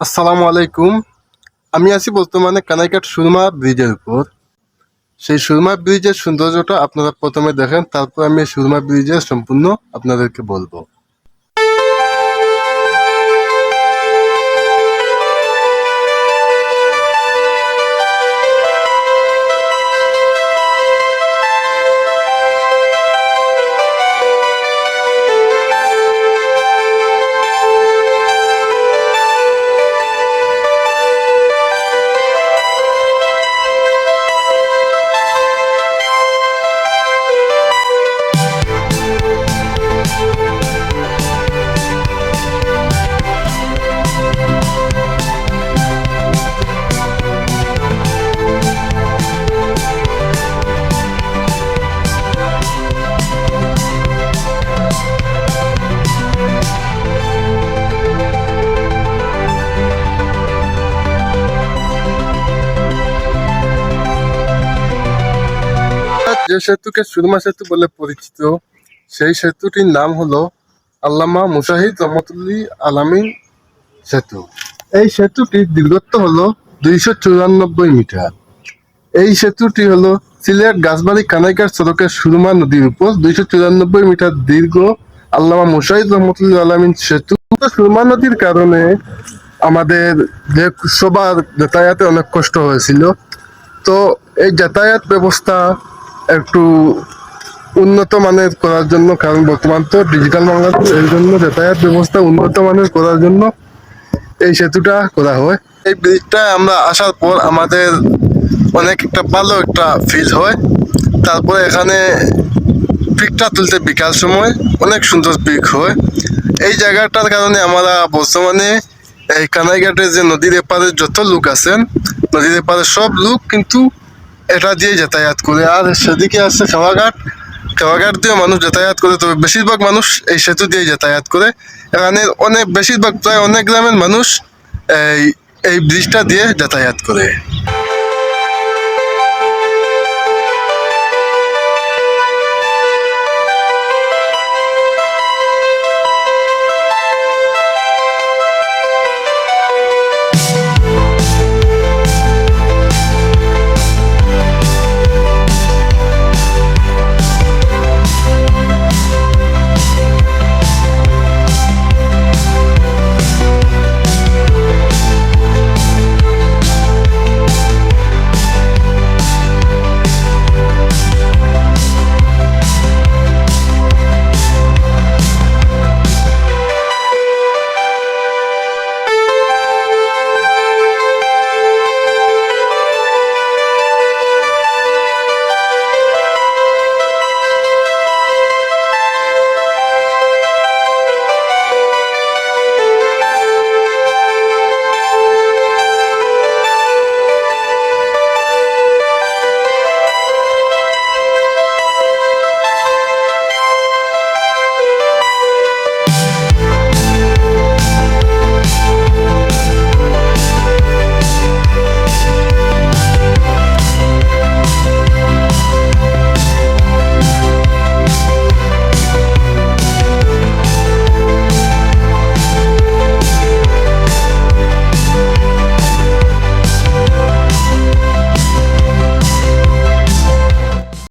আসসালামু আলাইকুম। আমি আছি বর্তমানে কানাইঘাট সুরমা ব্রিজের উপর। সেই সুরমা ব্রিজের সৌন্দর্যটা আপনারা প্রথমে দেখেন, তারপর আমি এই সুরমা ব্রিজের সম্পূর্ণ আপনাদেরকে বলবো। যে সেতুকে সুরমা সেতু বলে পরিচিত, সেই সেতুটির নাম হলো আল্লামা মুজাহিদ রহমতুল্লাহ আলামিন সেতু। এই সেতুটির দীর্ঘত্ব হলো 294 মিটার। এই সেতুটি হলো সিলেট গাছবাড়ি কানাইঘাট সড়কের সুরমা নদীর উপর 294 মিটার দীর্ঘ আল্লামা মুজাহিদ রহমতুল্লাহ আলামিন সেতু। সুরমা নদীর কারণে আমাদের যে সবার যাতায়াতে অনেক কষ্ট হয়েছিল। তো এই যাতায়াত ব্যবস্থা একটু উন্নত মানের করার জন্য, কারণ বর্তমান তো ডিজিটাল বাংলাদেশ, এই জন্য যাতায়াত ব্যবস্থা উন্নত মানের করার জন্য এই সেতুটা করা হয়। এই ব্রিজটা আমরা আসার পর আমাদের অনেক একটা ভালো একটা ফিল হয়। তারপরে এখানে পিকটা তুলতে বিকাল সময় অনেক সুন্দর পিক হয়। এই জায়গাটার কারণে আমরা বর্তমানে এই কানাইঘাটের যে নদীর এপারে যত লোক আছেন, নদীর এপারে সব লোক কিন্তু এটা দিয়ে যাতায়াত করে। আর সেদিকে আছে খাওয়াঘাট, খাওয়াঘাট দিয়েও মানুষ যাতায়াত করে, তবে বেশিরভাগ মানুষ এই সেতু দিয়ে যাতায়াত করে। এখানে অনেক বেশিরভাগ প্রায় অনেক গ্রামের মানুষ এই এই ব্রিজটা দিয়ে যাতায়াত করে।